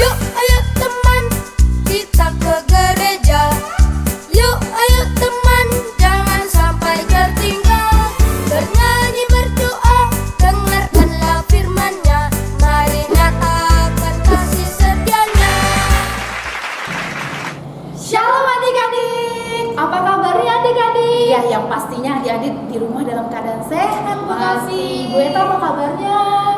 Yuk ayo teman, kita ke gereja. Yuk ayo teman, jangan sampai tertinggal. Bernyanyi berdoa, dengarkanlah firman-Nya. Mari nyatakan kasih setianya. Shalom adik-adik, apa kabarnya adik-adik? Ya, yang pastinya adik-adik di rumah dalam keadaan sehat, Bu Novi. Ibu Eta apa kabarnya?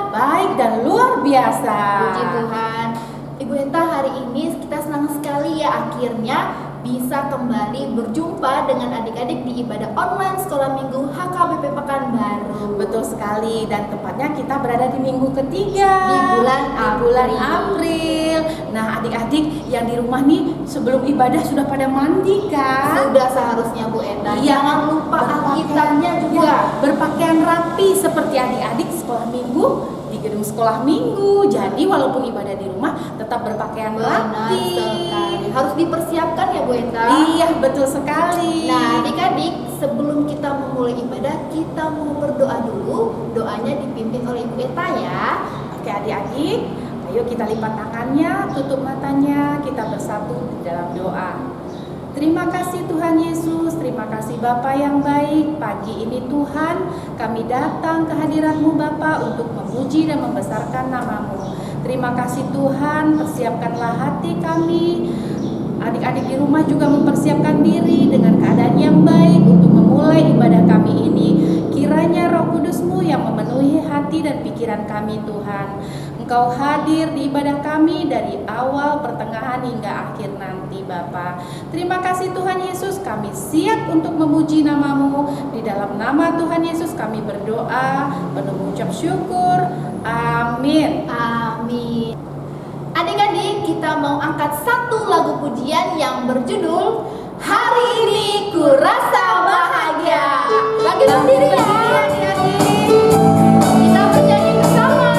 Baik dan luar biasa. Puji Tuhan. Ibu Eta, hari ini kita senang sekali ya akhirnya bisa kembali berjumpa dengan adik-adik di ibadah online sekolah minggu HKBP Pekanbaru. Betul sekali, dan tepatnya kita berada di minggu ketiga Di bulan April. Nah, adik-adik yang di rumah nih sebelum ibadah sudah pada mandi kan? Sudah seharusnya Bu Eta. Iya. Jangan lupa Berpakaian- Alkitabnya juga. ya, berpakaian rapi seperti adik-adik sekolah minggu di gedung sekolah minggu. Jadi walaupun ibadah di rumah tetap berpakaian Benar rapi. sekali. Harus dipersiapkan ya Bu Eta. Iya, betul sekali. Nah adik-adik, sebelum kita memulai ibadah, kita mau berdoa dulu. Doanya dipimpin oleh Ibu Eta ya. Oke adik-adik, ayo kita lipat tangannya, tutup matanya, kita bersatu di dalam doa. Terima kasih Tuhan Yesus, terima kasih Bapa yang baik. Pagi ini Tuhan, kami datang ke hadirat-Mu Bapa untuk memuji dan membesarkan nama-Mu. Terima kasih Tuhan, persiapkanlah hati kami. Adik-adik di rumah juga mempersiapkan diri dengan keadaan yang baik untuk memulai ibadah kami ini. Kiranya Roh Kudus-Mu yang memenuhi hati dan pikiran kami Tuhan. Engkau hadir di ibadah kami dari awal, pertengahan hingga akhir nanti Bapa. Terima kasih Tuhan Yesus, kami siap untuk memuji nama-Mu. Di dalam nama Tuhan Yesus kami berdoa, penuh ucap syukur. Amin. Amin. Adik-adik, kita mau angkat satu lagu pujian yang berjudul Hari Ini Ku Rasa Bahagia. Bagi sendiri ya adik-adik. Kita bernyanyi bersama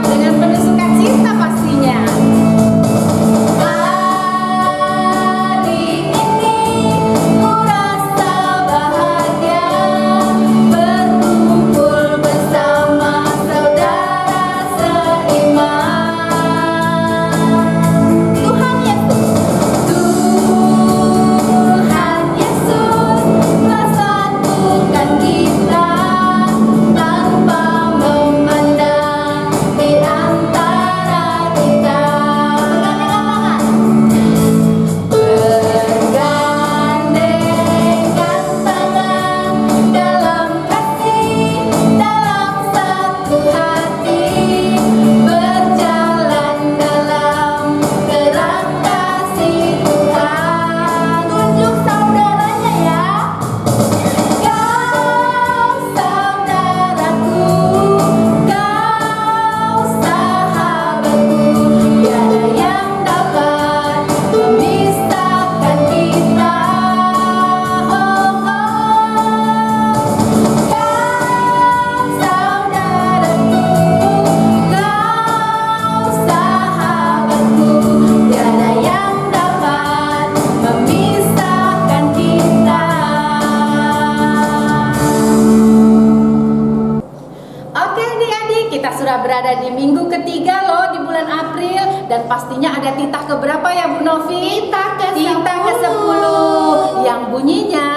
Dengan penuh sukacita pastinya. Hari ini ku rasa bahagia, berkumpul bersama saudara seiman. Tuhan Yesus bersatukan kita tanpa memandang di antara kita. Bergandengkan tangan dalam kasih, dalam satu hati, berjalan dalam terang kasih Tuhan. Tunjuk saudaranya ya. Kau saudaraku, kau sahabatku, tiada yang dapat memisahkan kita. Oh, oh. Kau saudaraku, kau sahabatku, tiada yang dapat memisahkan kita. Oke adik-adik, kita sudah berada di minggu ketiga loh di bulan April. Dan pastinya ada titah keberapa ya Bu Novi? Titah ke-10. Titah ke-10 yang bunyinya,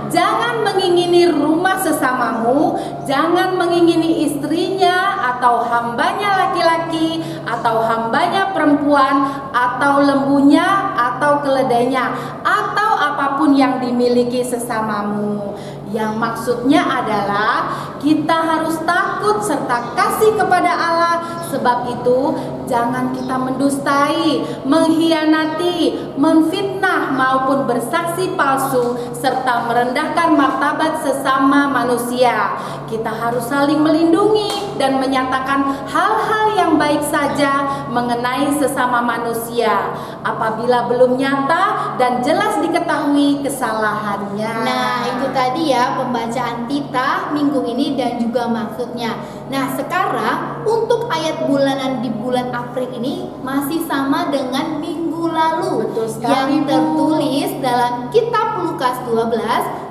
jangan mengingini rumah sesamamu, jangan mengingini istrinya atau hambanya laki-laki atau hambanya perempuan atau lembunya atau keledainya atau apapun yang dimiliki sesamamu. Yang maksudnya adalah kita harus takut serta kasih kepada Allah. Sebab itu jangan kita mendustai, mengkhianati, memfitnah maupun bersaksi palsu serta merendahkan martabat sesama manusia. Kita harus saling melindungi dan menyatakan hal-hal yang baik saja mengenai sesama manusia apabila belum nyata dan jelas diketahui kesalahannya. Nah, itu tadi ya pembacaan titah minggu ini dan juga maksudnya. Nah, sekarang untuk ayat bulanan di bulan April ini masih sama dengan minggu lalu. Betul sekali, yang Bu. tertulis dalam kitab Lukas 12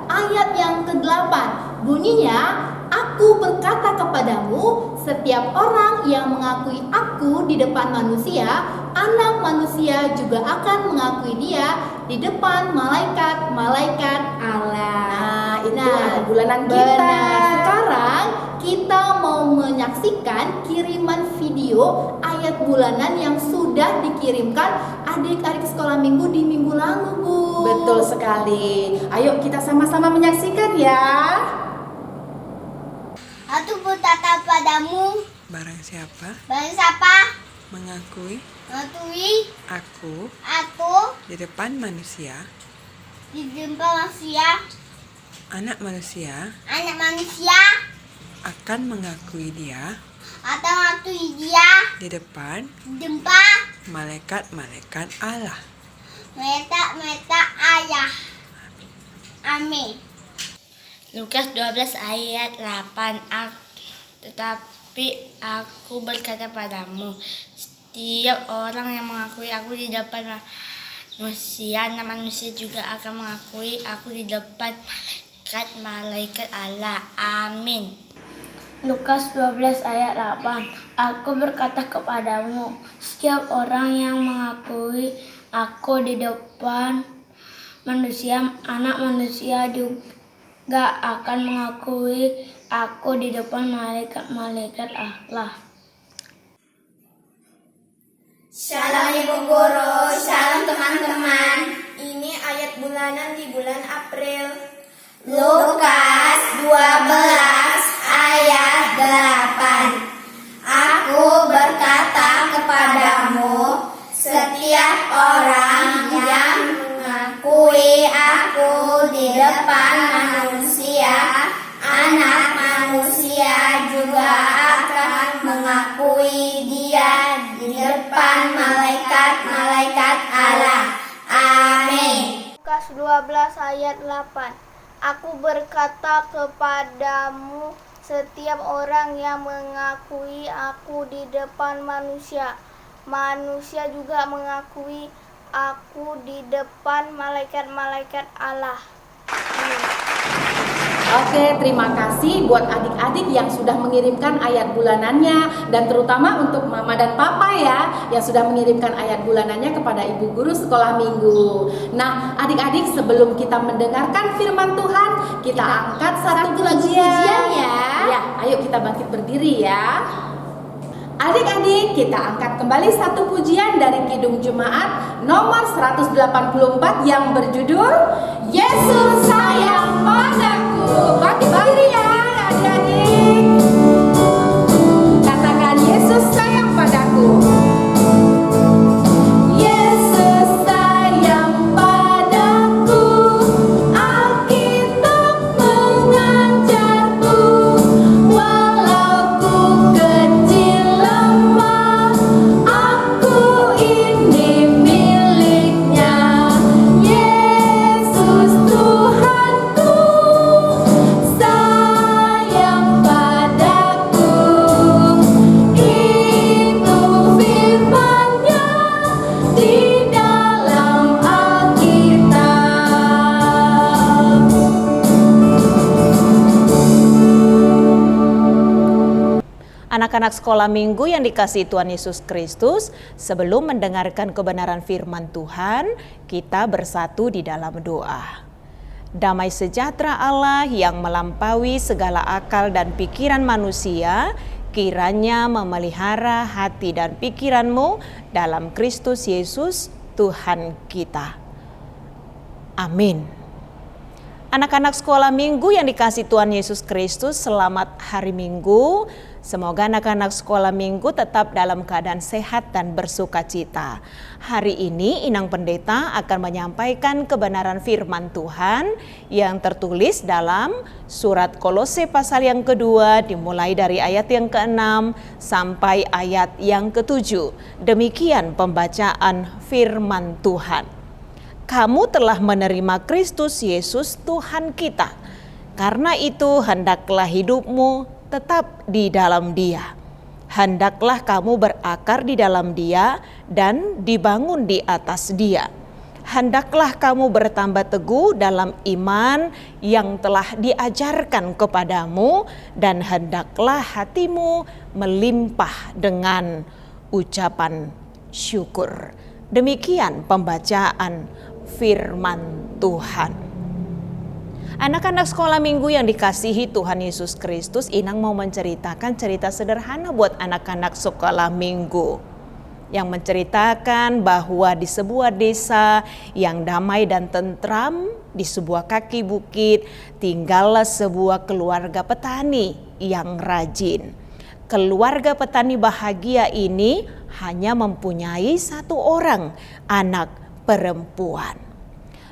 ayat yang ke-8. Bunyinya, Aku berkata kepadamu, setiap orang yang mengakui aku di depan manusia, Anak Manusia juga akan mengakui dia di depan malaikat-malaikat Allah. Itu hari bulanan kita. Benar. Sekarang kita mau menyaksikan kiriman video ayat bulanan yang sudah dikirimkan adik-adik sekolah minggu di minggu lalu, Bu. Betul sekali. Ayo kita sama-sama menyaksikan ya. Aku berkata padamu, Barang siapa barang siapa mengakui mengakui aku aku di depan manusia, di depan manusia, Anak Manusia Anak Manusia akan mengakui dia atau mengakui dia di depan di depan malaikat-malaikat Allah. mereka ayah. Amin. Lukas 12 ayat 8. Tetapi aku berkata padamu, setiap orang yang mengakui aku di depan manusia, Anak Manusia juga akan mengakui aku di depan malaikat Allah. Amin. Lukas 12 ayat 8. Aku berkata kepadamu, setiap orang yang mengakui aku di depan manusia, Anak Manusia juga akan mengakui aku di depan malaikat-malaikat Allah. Shalom Ibu Guru, shalom teman-teman. Ini ayat bulanan di bulan April. Lukas 12 ayat 8. Aku berkata kepadamu, setiap orang yang mengakui aku di depan manusia, Anak Manusia juga akan mengakui dia di depan malaikat-malaikat Allah. Amin. Lukas 12 ayat 8. Aku berkata kepadamu, setiap orang yang mengakui aku di depan manusia, manusia juga mengakui aku di depan malaikat-malaikat Allah. Amin. Oke, terima kasih buat adik-adik yang sudah mengirimkan ayat bulanannya, dan terutama untuk mama dan papa ya yang sudah mengirimkan ayat bulanannya kepada ibu guru sekolah minggu. Nah, adik-adik, sebelum kita mendengarkan firman Tuhan, kita angkat satu pujian ya. Ya, ayo kita bangkit berdiri ya. Adik-adik, kita angkat kembali satu pujian dari Kidung Jemaat nomor 184 yang berjudul Yesus Sayang Padaku. Bangkit berdiri ya adik-adik. Katakan, Yesus sayang padaku. Yesus sayang padaku, Alkitab mengajarku, walau ku kecil lemah, aku ini miliknya. Yesus Tuhanku sayang padaku, itu firman-Nya di dalam Alkitab. Anak-anak sekolah minggu yang dikasihi Tuhan Yesus Kristus, sebelum mendengarkan kebenaran firman Tuhan, kita bersatu di dalam doa. Damai sejahtera Allah yang melampaui segala akal dan pikiran manusia, kiranya memelihara hati dan pikiranmu dalam Kristus Yesus Tuhan kita. Amin. Anak-anak sekolah minggu yang dikasihi Tuhan Yesus Kristus, selamat hari Minggu. Semoga anak-anak sekolah minggu tetap dalam keadaan sehat dan bersukacita. Hari ini Inang Pendeta akan menyampaikan kebenaran firman Tuhan yang tertulis dalam surat Kolose pasal yang kedua, dimulai dari ayat yang ke-6 sampai ayat yang ke-7. Demikian pembacaan firman Tuhan. Kamu telah menerima Kristus Yesus Tuhan kita. Karena itu hendaklah hidupmu tetap di dalam Dia. Hendaklah kamu berakar di dalam Dia dan dibangun di atas Dia. hendaklah kamu bertambah teguh dalam iman yang telah diajarkan kepadamu, dan hendaklah hatimu melimpah dengan ucapan syukur. Demikian pembacaan firman Tuhan. Anak-anak sekolah minggu yang dikasihi Tuhan Yesus Kristus, Inang mau menceritakan cerita sederhana buat anak-anak sekolah minggu, yang menceritakan bahwa di sebuah desa yang damai dan tentram, di sebuah kaki bukit, tinggallah sebuah keluarga petani yang rajin. Keluarga petani bahagia ini hanya mempunyai satu orang anak perempuan.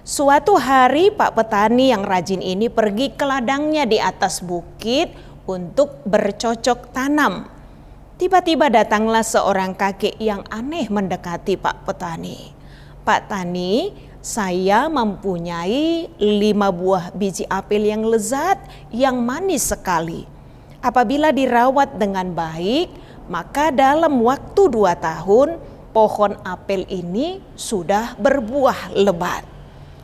Suatu hari Pak petani yang rajin ini pergi ke ladangnya di atas bukit untuk bercocok tanam. Tiba-tiba datanglah seorang kakek yang aneh mendekati Pak petani. Pak Tani, saya mempunyai 5 buah biji apel yang lezat, yang manis sekali. Apabila dirawat dengan baik, maka dalam waktu 2 tahun, pohon apel ini sudah berbuah lebat.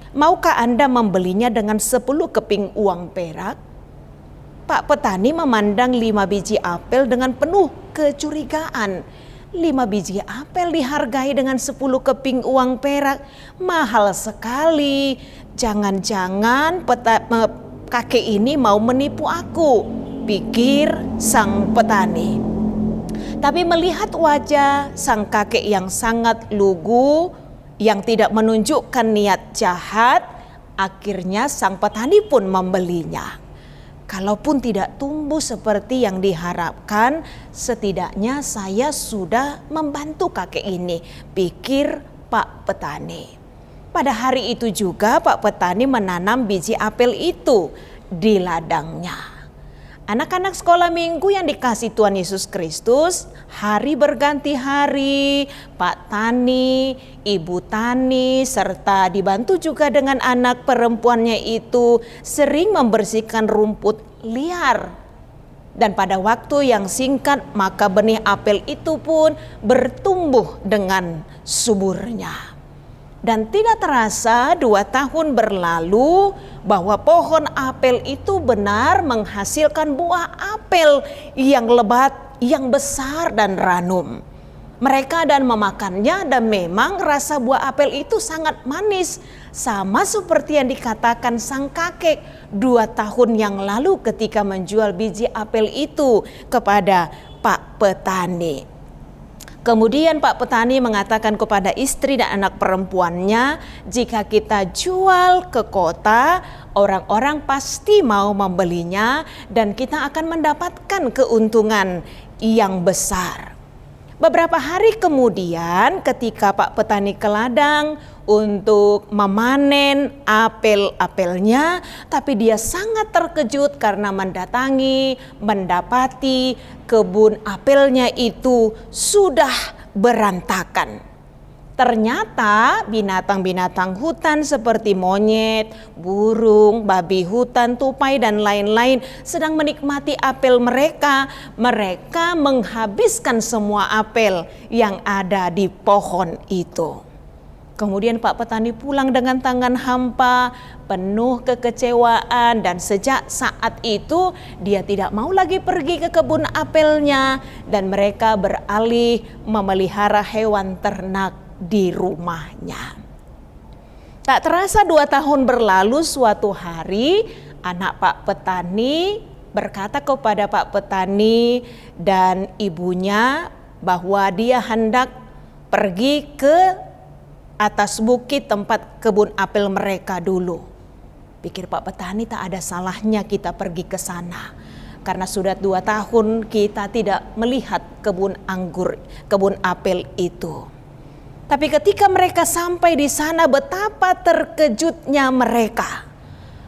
Maukah Anda membelinya dengan 10 keping uang perak? Pak petani memandang 5 biji apel dengan penuh kecurigaan. 5 biji apel dihargai dengan 10 keping uang perak, mahal sekali. Jangan-jangan kakek ini mau menipu aku, pikir sang petani. Tapi melihat wajah sang kakek yang sangat lugu, yang tidak menunjukkan niat jahat, akhirnya sang petani pun membelinya. Kalaupun tidak tumbuh seperti yang diharapkan, setidaknya saya sudah membantu kakek ini, pikir Pak petani. Pada hari itu juga Pak petani menanam biji apel itu di ladangnya. Anak-anak sekolah minggu yang dikasihi Tuhan Yesus Kristus, hari berganti hari, Pak Tani, Ibu Tani, serta dibantu juga dengan anak perempuannya itu sering membersihkan rumput liar. Dan pada waktu yang singkat, maka benih apel itu pun bertumbuh dengan suburnya. Dan tidak terasa 2 tahun berlalu bahwa pohon apel itu benar menghasilkan buah apel yang lebat, yang besar dan ranum. Mereka dan memakannya, dan memang rasa buah apel itu sangat manis. Sama seperti yang dikatakan sang kakek 2 tahun yang lalu ketika menjual biji apel itu kepada Pak petani. Kemudian Pak petani mengatakan kepada istri dan anak perempuannya, jika kita jual ke kota, orang-orang pasti mau membelinya dan kita akan mendapatkan keuntungan yang besar. Beberapa hari kemudian ketika Pak petani ke ladang untuk memanen apel-apelnya, tapi dia sangat terkejut karena mendapati kebun apelnya itu sudah berantakan. Ternyata binatang-binatang hutan seperti monyet, burung, babi hutan, tupai dan lain-lain sedang menikmati apel mereka. Mereka menghabiskan semua apel yang ada di pohon itu. Kemudian Pak petani pulang dengan tangan hampa, penuh kekecewaan, dan sejak saat itu dia tidak mau lagi pergi ke kebun apelnya, dan mereka beralih memelihara hewan ternak di rumahnya. Tak terasa 2 tahun berlalu, suatu hari anak Pak petani berkata kepada Pak petani dan ibunya bahwa dia hendak pergi ke atas bukit tempat kebun apel mereka dulu. Pikir Pak petani, tak ada salahnya kita pergi ke sana. Karena sudah 2 tahun kita tidak melihat kebun apel itu. Tapi ketika mereka sampai di sana, betapa terkejutnya mereka.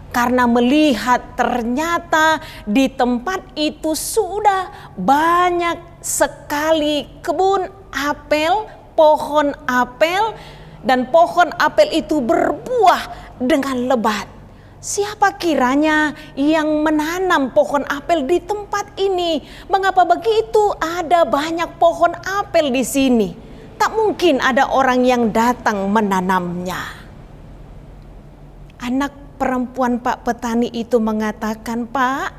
Karena melihat ternyata di tempat itu sudah banyak sekali kebun apel, pohon apel, dan pohon apel itu berbuah dengan lebat. Siapa kiranya yang menanam pohon apel di tempat ini? Mengapa begitu ada banyak pohon apel di sini? Tak mungkin ada orang yang datang menanamnya. anak perempuan Pak petani itu mengatakan, "Pak,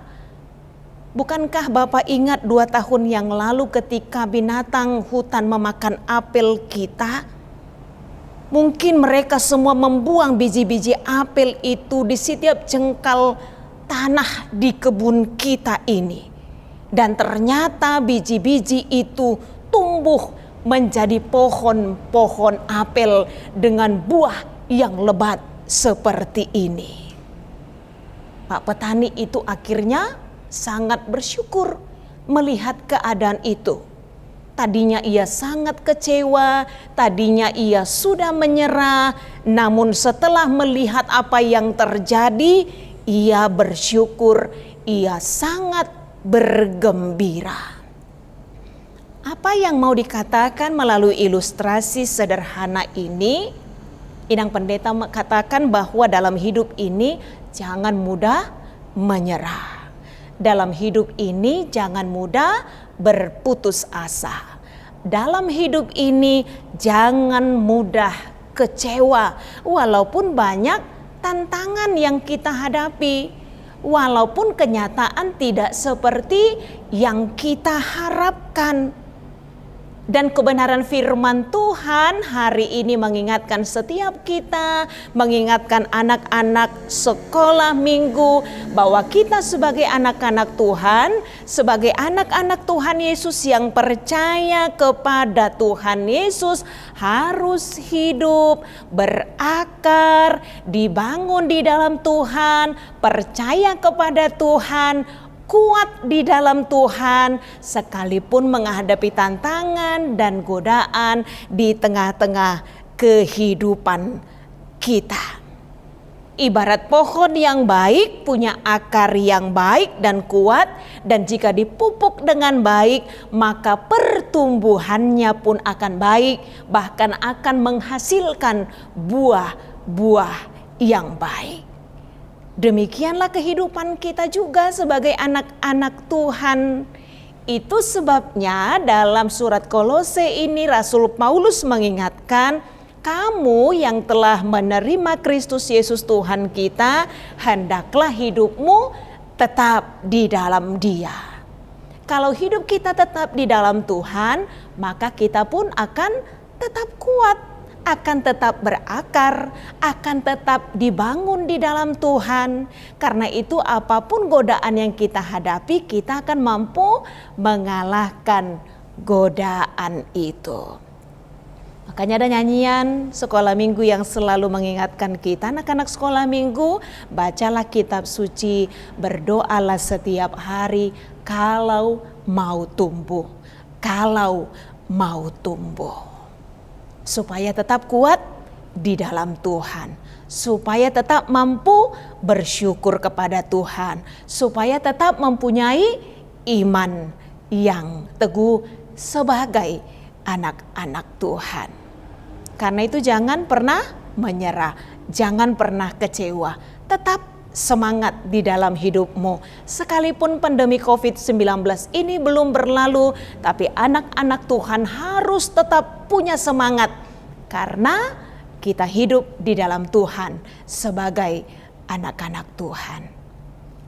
bukankah Bapak ingat 2 tahun yang lalu ketika binatang hutan memakan apel kita? Mungkin mereka semua membuang biji-biji apel itu di setiap jengkal tanah di kebun kita ini. Dan ternyata biji-biji itu tumbuh menjadi pohon-pohon apel dengan buah yang lebat seperti ini." Pak petani itu akhirnya sangat bersyukur melihat keadaan itu. Tadinya ia sangat kecewa, tadinya ia sudah menyerah, namun setelah melihat apa yang terjadi, ia bersyukur, ia sangat bergembira. Apa yang mau dikatakan melalui ilustrasi sederhana ini? Inang Pendeta katakan bahwa dalam hidup ini jangan mudah menyerah. Dalam hidup ini jangan mudah berputus asa. Dalam hidup ini jangan mudah kecewa walaupun banyak tantangan yang kita hadapi. Walaupun kenyataan tidak seperti yang kita harapkan. Dan kebenaran firman Tuhan hari ini mengingatkan setiap kita, mengingatkan anak-anak sekolah minggu bahwa kita sebagai anak-anak Tuhan, sebagai anak-anak Tuhan Yesus yang percaya kepada Tuhan Yesus harus hidup berakar, dibangun di dalam Tuhan, percaya kepada Tuhan, kuat di dalam Tuhan sekalipun menghadapi tantangan dan godaan di tengah-tengah kehidupan kita. Ibarat pohon yang baik punya akar yang baik dan kuat, dan jika dipupuk dengan baik maka pertumbuhannya pun akan baik, bahkan akan menghasilkan buah-buah yang baik. Demikianlah kehidupan kita juga sebagai anak-anak Tuhan. Itu sebabnya dalam surat Kolose ini Rasul Paulus mengingatkan, kamu yang telah menerima Kristus Yesus Tuhan kita, hendaklah hidupmu tetap di dalam Dia. Kalau hidup kita tetap di dalam Tuhan, maka kita pun akan tetap kuat, akan tetap berakar, akan tetap dibangun di dalam Tuhan. Karena itu apapun godaan yang kita hadapi, kita akan mampu mengalahkan godaan itu. Makanya ada nyanyian sekolah minggu yang selalu mengingatkan kita, anak-anak sekolah minggu, bacalah kitab suci, berdoalah setiap hari kalau mau tumbuh, supaya tetap kuat di dalam Tuhan, supaya tetap mampu bersyukur kepada Tuhan, supaya tetap mempunyai iman yang teguh sebagai anak-anak Tuhan. Karena itu jangan pernah menyerah, jangan pernah kecewa, tetap semangat di dalam hidupmu. Sekalipun pandemi COVID-19 ini belum berlalu, tapi anak-anak Tuhan harus tetap punya semangat karena kita hidup di dalam Tuhan sebagai anak-anak Tuhan.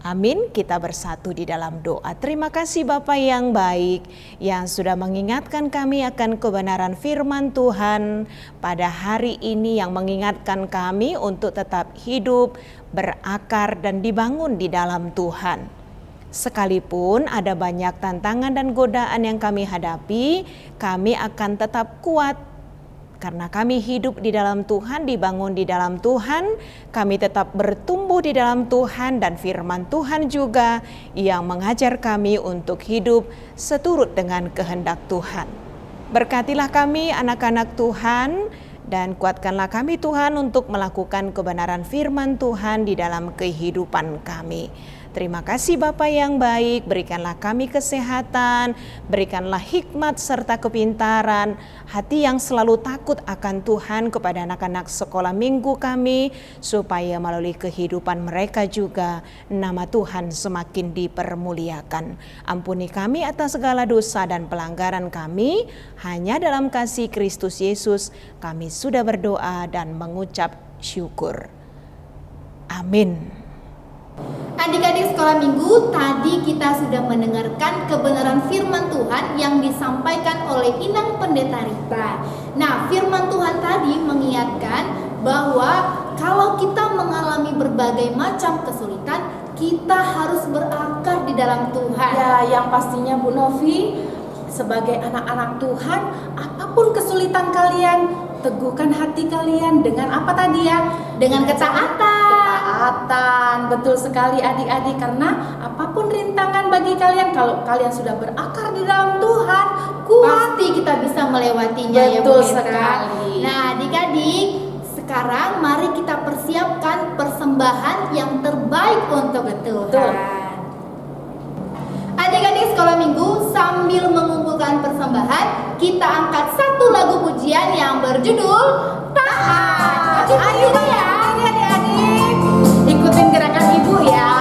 Amin, kita bersatu di dalam doa. Terima kasih Bapa yang baik yang sudah mengingatkan kami akan kebenaran firman Tuhan pada hari ini, yang mengingatkan kami untuk tetap hidup, berakar dan dibangun di dalam Tuhan. Sekalipun ada banyak tantangan dan godaan yang kami hadapi, kami akan tetap kuat. Karena kami hidup di dalam Tuhan, dibangun di dalam Tuhan, kami tetap bertumbuh di dalam Tuhan, dan firman Tuhan juga yang mengajar kami untuk hidup seturut dengan kehendak Tuhan. Berkatilah kami anak-anak Tuhan, dan kuatkanlah kami Tuhan untuk melakukan kebenaran firman Tuhan di dalam kehidupan kami. Terima kasih Bapa yang baik, berikanlah kami kesehatan, berikanlah hikmat serta kepintaran, hati yang selalu takut akan Tuhan kepada anak-anak sekolah minggu kami, supaya melalui kehidupan mereka juga nama Tuhan semakin dipermuliakan. Ampuni kami atas segala dosa dan pelanggaran kami, hanya dalam kasih Kristus Yesus kami sudah berdoa dan mengucap syukur. Amin. Adik-adik sekolah minggu, tadi kita sudah mendengarkan kebenaran firman Tuhan yang disampaikan oleh Inang Pendeta Rita. Nah, firman Tuhan tadi mengingatkan bahwa kalau kita mengalami berbagai macam kesulitan, kita harus berakar di dalam Tuhan. Ya, yang pastinya Bu Novi, sebagai anak-anak Tuhan, apapun kesulitan kalian, teguhkan hati kalian dengan apa tadi ya? Dengan ketaatan. Ketaatan, betul sekali adik-adik, karena apapun rintangan bagi kalian, kalau kalian sudah berakar di dalam Tuhan, kuat. Pasti kita bisa melewatinya. Betul ya Bu Eta. sekali. Nah, adik-adik, sekarang mari kita persiapkan persembahan yang terbaik untuk Tuhan. Betul. Adik-adik sekolah minggu, sambil mengumpulkan persembahan, kita angkat satu lagu pujian yang berjudul Taat. Ayo ya, adik-adik, ikutin gerakan ibu ya.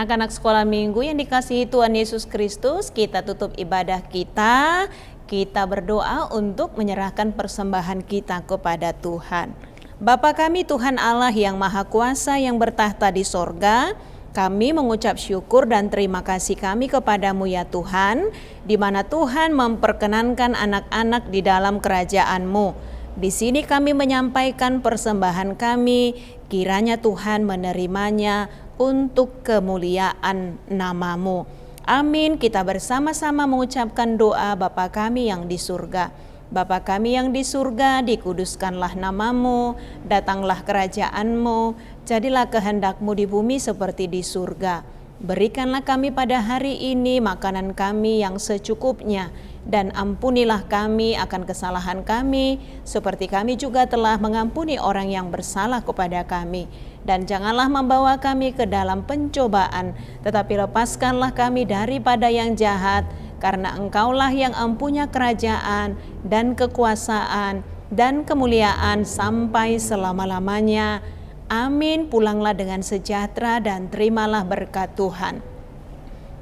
Anak-anak sekolah minggu yang dikasihi Tuhan Yesus Kristus, kita tutup ibadah kita. Kita berdoa untuk menyerahkan persembahan kita kepada Tuhan. Bapa kami Tuhan Allah yang Maha Kuasa yang bertahta di sorga, kami mengucap syukur dan terima kasih kami kepadamu ya Tuhan, di mana Tuhan memperkenankan anak-anak di dalam kerajaan-Mu. Di sini kami menyampaikan persembahan kami, kiranya Tuhan menerimanya untuk kemuliaan nama-Mu. Amin. Kita bersama-sama mengucapkan doa Bapa kami yang di surga. Bapa kami yang di surga, dikuduskanlah nama-Mu, datanglah kerajaan-Mu, jadilah kehendak-Mu di bumi seperti di surga. Berikanlah kami pada hari ini makanan kami yang secukupnya, dan ampunilah kami akan kesalahan kami, seperti kami juga telah mengampuni orang yang bersalah kepada kami. Dan janganlah membawa kami ke dalam pencobaan, tetapi lepaskanlah kami daripada yang jahat, karena Engkaulah yang empunya kerajaan dan kekuasaan dan kemuliaan sampai selama-lamanya. Amin. Pulanglah dengan sejahtera dan terimalah berkat Tuhan.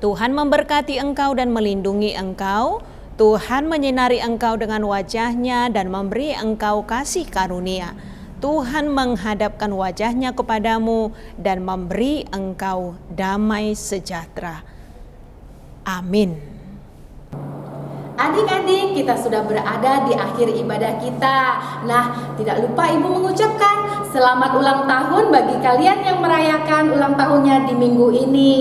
Tuhan memberkati engkau dan melindungi engkau. Tuhan menyinari engkau dengan wajah-Nya dan memberi engkau kasih karunia. Tuhan menghadapkan wajah-Nya kepadamu dan memberi engkau damai sejahtera. Amin. Adik-adik, kita sudah berada di akhir ibadah kita. Nah, tidak lupa Ibu mengucapkan selamat ulang tahun bagi kalian yang merayakan ulang tahunnya di minggu ini.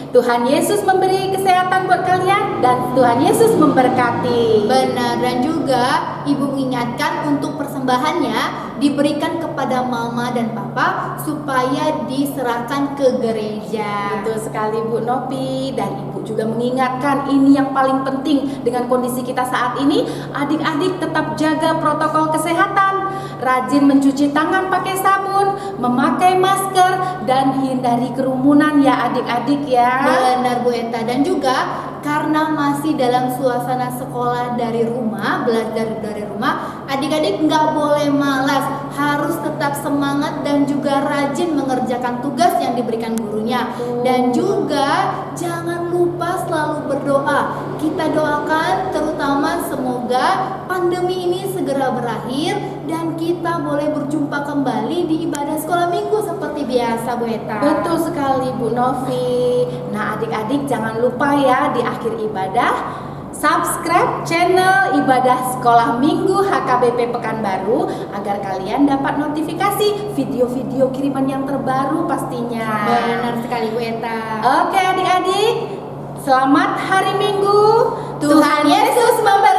Tuhan Yesus memberi kesehatan buat kalian dan Tuhan Yesus memberkati. Benar, dan juga Ibu mengingatkan untuk persembahannya diberikan kepada mama dan papa supaya diserahkan ke gereja. Betul sekali Bu Nopi, dan Ibu juga mengingatkan ini yang paling penting dengan kondisi kita saat ini. Adik-adik tetap jaga protokol kesehatan, rajin mencuci tangan pakai sabun, memakai masker, dan hindari kerumunan ya adik-adik ya. Benar Bu Eta, dan juga karena masih dalam suasana sekolah dari rumah, belajar dari rumah, adik-adik nggak boleh malas, harus tetap semangat dan juga rajin mengerjakan tugas yang diberikan gurunya. Dan juga jangan lupa selalu berdoa. Kita doakan terutama semoga pandemi ini segera berakhir dan kita boleh berjumpa kembali di ibadah sekolah minggu seperti biasa Bu Eta. Betul sekali Bu Novi. Nah adik-adik jangan lupa ya di akhir ibadah subscribe channel Ibadah Sekolah Minggu HKBP Pekanbaru agar kalian dapat notifikasi video-video kiriman yang terbaru pastinya. Benar sekali Bu Eta. Oke adik-adik, selamat hari Minggu. Tuhan Yesus memberkati.